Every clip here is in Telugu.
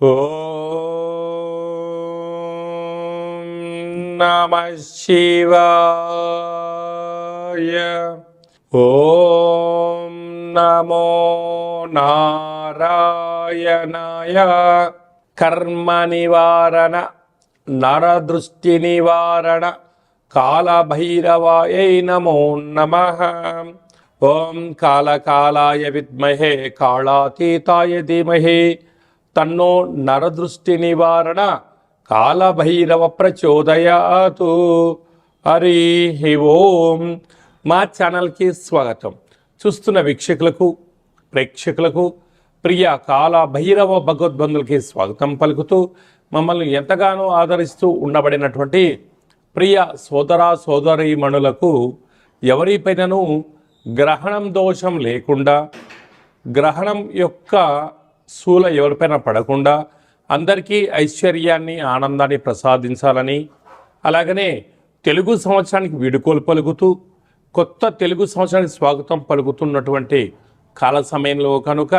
ఓం నమః శివాయ. ఓం నమో నారాయణాయ. కర్మ నివారణ, నరదృష్టి నివారణ, కాళభైరవాయై నమో నమః. ఓం కాళకాలాయ విద్మహే కాళాతీతాయ ధీమహి తన్నో నరదృష్టి నివారణ కాళభైరవ ప్రచోదయాతు. హరి ఓం. మా ఛానల్కి స్వాగతం. చూస్తున్న వీక్షకులకు, ప్రేక్షకులకు, ప్రియ కాళభైరవ భగవద్బంధులకి స్వాగతం పలుకుతూ, మమ్మల్ని ఎంతగానో ఆదరిస్తూ ఉండబడినటువంటి ప్రియ సోదర సోదరీమణులకు, ఎవరిపైనను గ్రహణం దోషం లేకుండా, గ్రహణం యొక్క శూల ఎవరిపైన పడకుండా అందరికీ ఐశ్వర్యాన్ని, ఆనందాన్ని ప్రసాదించాలని, అలాగనే తెలుగు సంవత్సరానికి వీడుకోలు పలుకుతూ కొత్త తెలుగు సంవత్సరానికి స్వాగతం పలుకుతున్నటువంటి కాల సమయంలో కనుక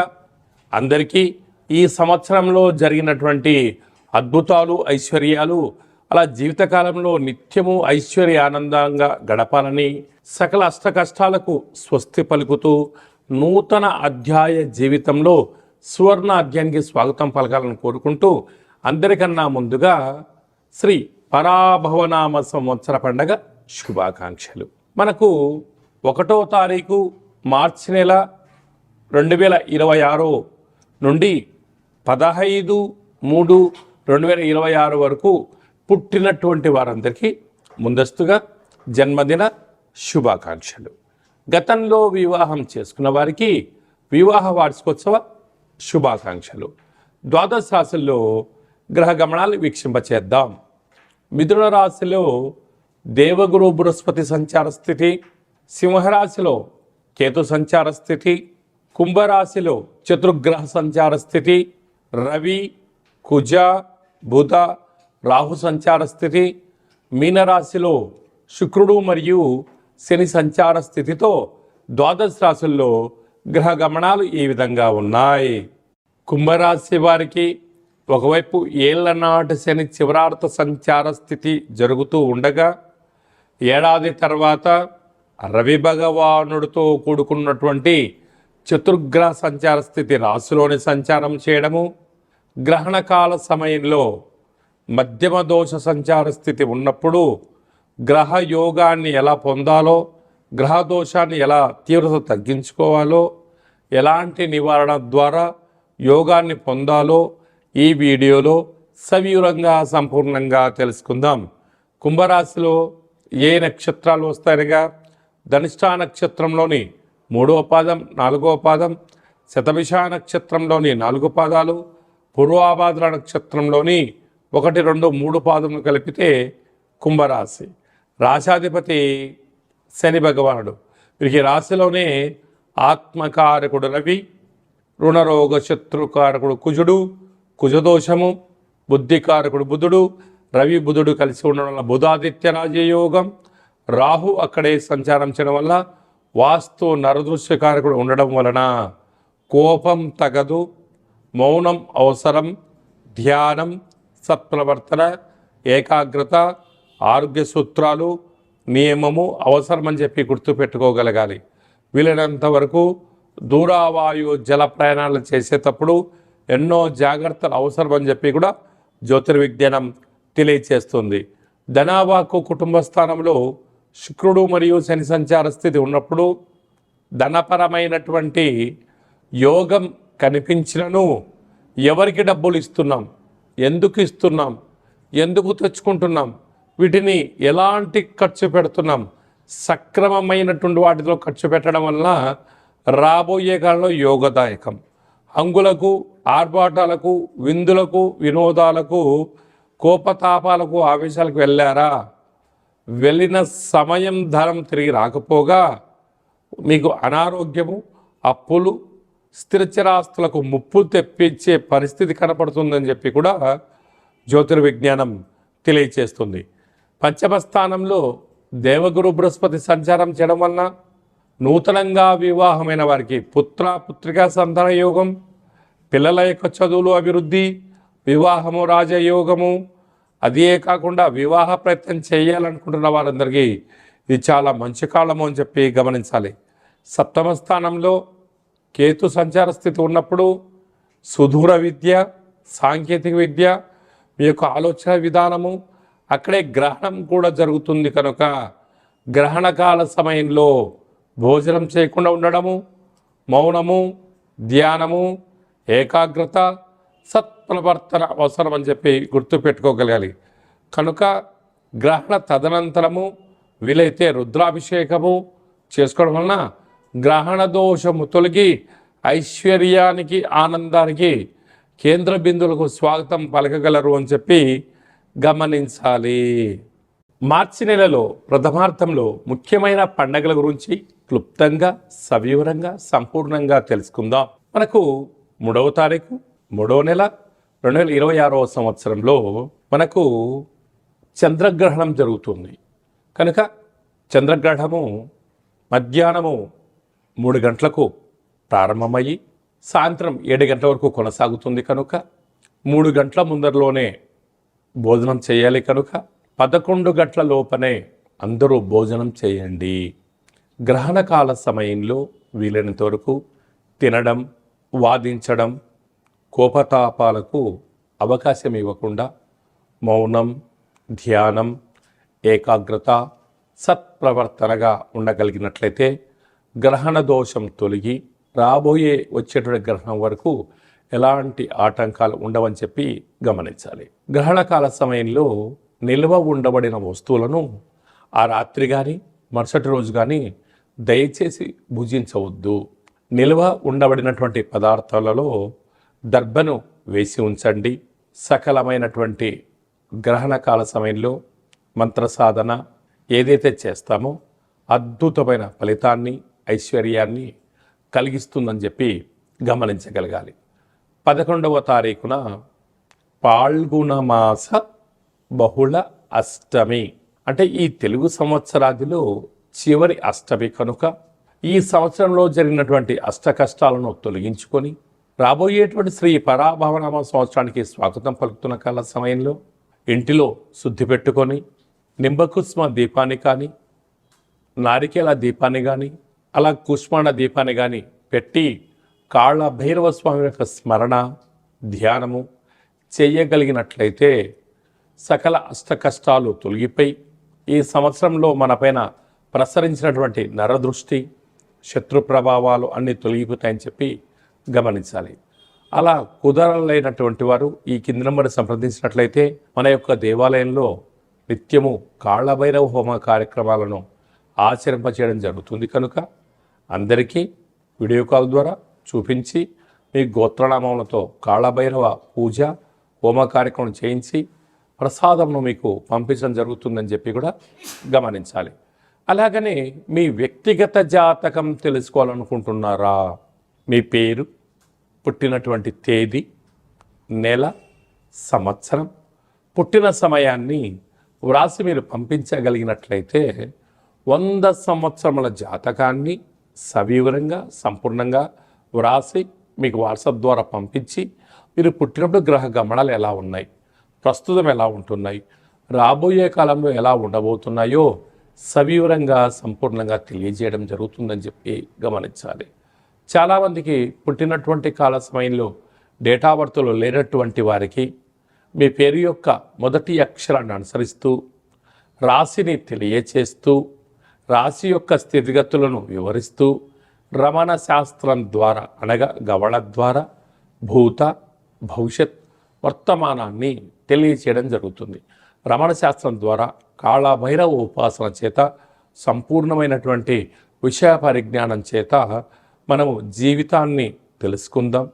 అందరికీ ఈ సంవత్సరంలో జరిగినటువంటి అద్భుతాలు, ఐశ్వర్యాలు, అలా జీవితకాలంలో నిత్యము ఐశ్వర్య ఆనందంగా గడపాలని, సకల అష్ట కష్టాలకు స్వస్తి పలుకుతూ నూతన అధ్యాయ జీవితంలో సువర్ణ అధ్యాయానికి స్వాగతం పలకాలని కోరుకుంటూ, అందరికన్నా ముందుగా శ్రీ పరాభవనామ సంవత్సర పండగ శుభాకాంక్షలు. మనకు 1వ తారీఖు మార్చి నెల 2026 నుండి 15/3/2026 వరకు పుట్టినటువంటి వారందరికీ ముందస్తుగా జన్మదిన శుభాకాంక్షలు. గతంలో వివాహం చేసుకున్న వారికి వివాహ వార్షికోత్సవ శుభాకాంక్షలు. ద్వాదశ రాశుల్లో గ్రహ గమనాలు వీక్షింపచేద్దాం. మిథున రాశిలో దేవగురు బృహస్పతి సంచార స్థితి, సింహరాశిలో కేతు సంచార స్థితి, కుంభరాశిలో చతుర్గ్రహ సంచార స్థితి, రవి, కుజ, బుధ, రాహు సంచార స్థితి, మీనరాశిలో శుక్రుడు మరియు శని సంచార స్థితితో ద్వాదశ రాశుల్లో గ్రహ గమనాలు ఈ విధంగా ఉన్నాయి. కుంభరాశి వారికి ఒకవైపు ఏళ్లనాటి శని చివరార్థ సంచార స్థితి జరుగుతూ ఉండగా, ఏడాది తర్వాత రవి భగవానుడితో కూడుకున్నటువంటి చతుర్గ్రహ సంచార స్థితి రాశిలోని సంచారం చేయడము, గ్రహణకాల సమయంలో మధ్యమ దోష సంచార స్థితి ఉన్నప్పుడు గ్రహ యోగాన్ని ఎలా పొందాలో, గ్రహ దోషాన్ని ఎలా తీవ్రత తగ్గించుకోవాలో, ఎలాంటి నివారణ ద్వారా యోగాన్ని పొందాలో ఈ వీడియోలో సవివరంగా సంపూర్ణంగా తెలుసుకుందాం. కుంభరాశిలో ఏ నక్షత్రాలు వస్తాయనగా, ధనిష్ఠా నక్షత్రంలోని 3వ పాదం, 4వ పాదం, శతభిష నక్షత్రంలోని 4 పాదాలు, పూర్వాభాద్ర నక్షత్రంలోని 1, 2, 3 పాదములు కలిపితే కుంభరాశి. రాశాధిపతి శని భగవానుడు. వీరికి రాశిలోనే ఆత్మకారకుడు రవి, రుణరోగ శత్రుకారకుడు కుజుడు, కుజదోషము, బుద్ధికారకుడు బుధుడు, రవి బుధుడు కలిసి ఉండడం వల్ల బుధాదిత్య రాజయోగం, రాహు అక్కడే సంచారం చేయడం వల్ల వాస్తు నరదృశ్యకారకుడు ఉండడం వలన కోపం తగదు, మౌనం అవసరం, ధ్యానం, సత్ప్రవర్తన, ఏకాగ్రత, ఆరోగ్య సూత్రాలు, నియమము అవసరమని చెప్పి గుర్తుపెట్టుకోగలగాలి. వీలైనంత వరకు దూరావాయు జల ప్రయాణాలు చేసేటప్పుడు ఎన్నో జాగ్రత్తలు అవసరమని చెప్పి కూడా జ్యోతిర్విజ్ఞానం తెలియచేస్తుంది. ధనావాకు కుటుంబ స్థానంలో శుక్రుడు మరియు శని సంచార స్థితి ఉన్నప్పుడు ధనపరమైనటువంటి యోగం కనిపించినను ఎవరికి డబ్బులు ఇస్తున్నాం, ఎందుకు ఇస్తున్నాం, ఎందుకు తెచ్చుకుంటున్నాం, వీటిని ఎలాంటి ఖర్చు పెడుతున్నాం, సక్రమమైనటువంటి వాటిలో ఖర్చు పెట్టడం వల్ల రాబోయే కాలంలో యోగదాయకం. హంగులకు, ఆర్భాటాలకు, విందులకు, వినోదాలకు, కోపతాపాలకు, ఆవేశాలకు వెళ్ళారా, వెళ్ళిన సమయం ధనం తిరిగి రాకపోగా మీకు అనారోగ్యము, అప్పులు, స్థిరచరాస్తులకు ముప్పు తెప్పించే పరిస్థితి కనపడుతుందని చెప్పి కూడా జ్యోతిర్విజ్ఞానం తెలియచేస్తుంది. పంచమ స్థానంలో దేవగురు బృహస్పతి సంచారం చేయడం వలన నూతనంగా వివాహమైన వారికి పుత్ర పుత్రికా సంతాన యోగం, పిల్లల యొక్క చదువులు అభివృద్ధి, వివాహము రాజయోగము, అదే కాకుండా వివాహ ప్రయత్నం చేయాలనుకుంటున్న వారందరికీ ఇది చాలా మంచి కాలము అని చెప్పి గమనించాలి. సప్తమ స్థానంలో కేతు సంచార స్థితి ఉన్నప్పుడు సుదూర విద్య, సాంకేతిక విద్య, మీ యొక్క ఆలోచన విధానము, అక్కడే గ్రహణం కూడా జరుగుతుంది కనుక గ్రహణకాల సమయంలో భోజనం చేయకుండా ఉండడము, మౌనము, ధ్యానము, ఏకాగ్రత, సత్ప్రవర్తన అవసరం అని చెప్పి గుర్తుపెట్టుకోగలగాలి. కనుక గ్రహణ తదనంతరము వీలైతే రుద్రాభిషేకము చేసుకోవడం వలన గ్రహణ దోషము తొలగి ఐశ్వర్యానికి, ఆనందానికి కేంద్ర బిందువులకు స్వాగతం పలకగలరు అని చెప్పి గమనించాలి. మార్చి నెలలో ప్రథమార్థంలో ముఖ్యమైన పండగల గురించి క్లుప్తంగా, సవివరంగా, సంపూర్ణంగా తెలుసుకుందాం. మనకు 3వ తారీఖు 3వ నెల 2026వ సంవత్సరంలో మనకు చంద్రగ్రహణం జరుగుతుంది. కనుక చంద్రగ్రహణము మధ్యాహ్నము 3 గంటలకు ప్రారంభమయ్యి సాయంత్రం 7 గంటల వరకు కొనసాగుతుంది. కనుక 3 గంటల ముందరలోనే భోజనం చేయాలి. కనుక 11 గంటల లోపనే అందరూ భోజనం చేయండి. గ్రహణకాల సమయంలో వీలైనంత వరకు తినడం, వాదించడం, కోపతాపాలకు అవకాశం ఇవ్వకుండా మౌనం, ధ్యానం, ఏకాగ్రత, సత్ప్రవర్తనగా ఉండగలిగినట్లయితే గ్రహణ దోషం తొలగి రాబోయే వచ్చేటువంటి గ్రహణం వరకు ఎలాంటి ఆటంకాలు ఉండవని చెప్పి గమనించాలి. గ్రహణకాల సమయంలో నిల్వ ఉండబడిన వస్తువులను ఆ రాత్రి కానీ మరుసటి రోజు కానీ దయచేసి భుజించవద్దు. నిల్వ ఉండబడినటువంటి పదార్థాలలో దర్భను వేసి ఉంచండి. సకలమైనటువంటి గ్రహణకాల సమయంలో మంత్ర సాధన ఏదైతే చేస్తామో అద్భుతమైన ఫలితాన్ని, ఐశ్వర్యాన్ని కలిగిస్తుందని చెప్పి గమనించగలగాలి. 11వ తారీఖున పాల్గొన మాస బహుళ అష్టమి, అంటే ఈ తెలుగు సంవత్సరాదిలో చివరి అష్టమి కనుక ఈ సంవత్సరంలో జరిగినటువంటి అష్ట కష్టాలను తొలగించుకొని రాబోయేటువంటి శ్రీ పరాభవనామ సంవత్సరానికి స్వాగతం పలుకుతున్న కాల సమయంలో ఇంటిలో శుద్ధి పెట్టుకొని నింబకుస్మ దీపాన్ని కానీ, నారికేల దీపాన్ని కానీ, అలా కుష్మాండ దీపాన్ని కానీ పెట్టి కాళ్ళ భైరవ స్వామి యొక్క స్మరణ, ధ్యానము చేయగలిగినట్లయితే సకల అష్ట కష్టాలు తొలగిపోయి ఈ సంవత్సరంలో మనపైన ప్రసరించినటువంటి నరదృష్టి, శత్రు ప్రభావాలు అన్నీ తొలగిపోతాయని చెప్పి గమనించాలి. అలా కుదరలేనటువంటి వారు ఈ కింది నెంబర్ సంప్రదించినట్లయితే మన యొక్క దేవాలయంలో నిత్యము కాళ్ళభైరవ హోమ కార్యక్రమాలను ఆచరింపచేయడం జరుగుతుంది. కనుక అందరికీ వీడియో కాల్ ద్వారా చూపించి మీ గోత్రనామములతో కాళ్ళభైరవ పూజ, హోమ కార్యక్రమం చేయించి ప్రసాదంను మీకు పంపించడం జరుగుతుందని చెప్పి కూడా గమనించాలి. అలాగనే మీ వ్యక్తిగత జాతకం తెలుసుకోవాలనుకుంటున్నారా? మీ పేరు, పుట్టినటువంటి తేదీ, నెల, సంవత్సరం, పుట్టిన సమయాన్ని వ్రాసి మీరు పంపించగలిగినట్లయితే 100 సంవత్సరముల జాతకాన్ని సవివరంగా, సంపూర్ణంగా వ్రాసి మీకు వాట్సాప్ ద్వారా పంపించి మీరు పుట్టినప్పుడు గ్రహ గమనాలు ఎలా ఉన్నాయి, ప్రస్తుతం ఎలా ఉంటున్నాయి, రాబోయే కాలంలో ఎలా ఉండబోతున్నాయో సవివరంగా, సంపూర్ణంగా తెలియజేయడం జరుగుతుందని చెప్పి గమనించాలి. చాలామందికి పుట్టినటువంటి కాల సమయంలో డేటా బర్త్లో లేనటువంటి వారికి మీ పేరు యొక్క మొదటి అక్షరాన్ని అనుసరిస్తూ రాశిని తెలియచేస్తూ రాశి యొక్క స్థితిగతులను వివరిస్తూ రమణ శాస్త్రం ద్వారా, అనగా గవళ ద్వారా భూత, భవిష్యత్, వర్తమానాన్ని తెలియచేయడం జరుగుతుంది. రమణ శాస్త్రం ద్వారా కాళభైరవ ఉపాసన చేత, సంపూర్ణమైనటువంటి విషయ పరిజ్ఞానం చేత మనము జీవితాన్ని తెలుసుకుందాం.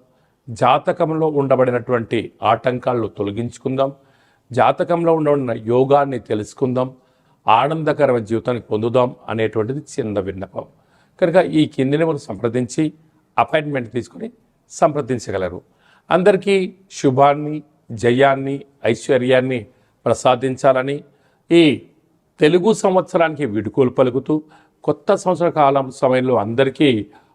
జాతకంలో ఉండబడినటువంటి ఆటంకాలను తొలగించుకుందాం. జాతకంలో ఉండబడిన యోగాన్ని తెలుసుకుందాం. ఆనందకరమైన జీవితాన్ని పొందుదాం అనేటువంటిది చిన్న విన్నపం. కనుక ఈ కిందిని మనం సంప్రదించి అపాయింట్మెంట్ తీసుకొని సంప్రదించగలరు. అందరికీ శుభాన్ని, జయాన్ని, ఐశ్వర్యాన్ని ప్రసాదించాలని ఈ తెలుగు సంవత్సరానికి వీడుకోలు పలుకుతూ కొత్త సంవత్సర కాలం సమయంలో అందరికీ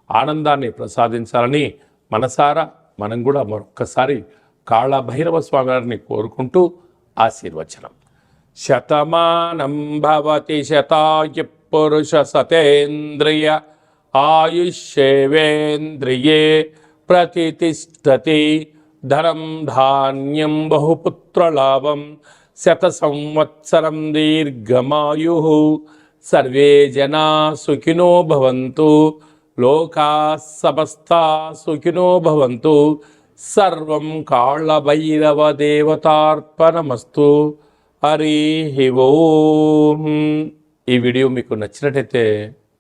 ఆనందాన్ని ప్రసాదించాలని మనసారా మనం కూడా మరొక్కసారి కాళభైరవ స్వామి వారిని కోరుకుంటూ ఆశీర్వచనం. శతమానం భవతి శతాయ పురుష సతేంద్రియ ఆయుష్యేవేంద్రియే ప్రతితిష్టతి ధనం ధాన్యం బహుపుత్రలాభం శత సంవత్సరం దీర్ఘమాయు సర్వే జనా సుఖినో భవంతు లోకా సమస్తా సుఖినో భవంతు సర్వం కాళభైరవ దేవతార్పణమస్తు. హరి ఓం. ఈ వీడియో మీకు నచ్చినట్టయితే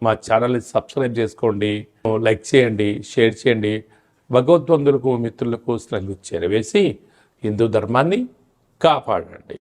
మా ఛానల్ని సబ్స్క్రైబ్ చేసుకోండి, లైక్ చేయండి, షేర్ చేయండి. భగవద్బంధులకు మిత్రులకు శ్రద్ధ చేరవేసి హిందూ ధర్మాన్ని కాపాడండి.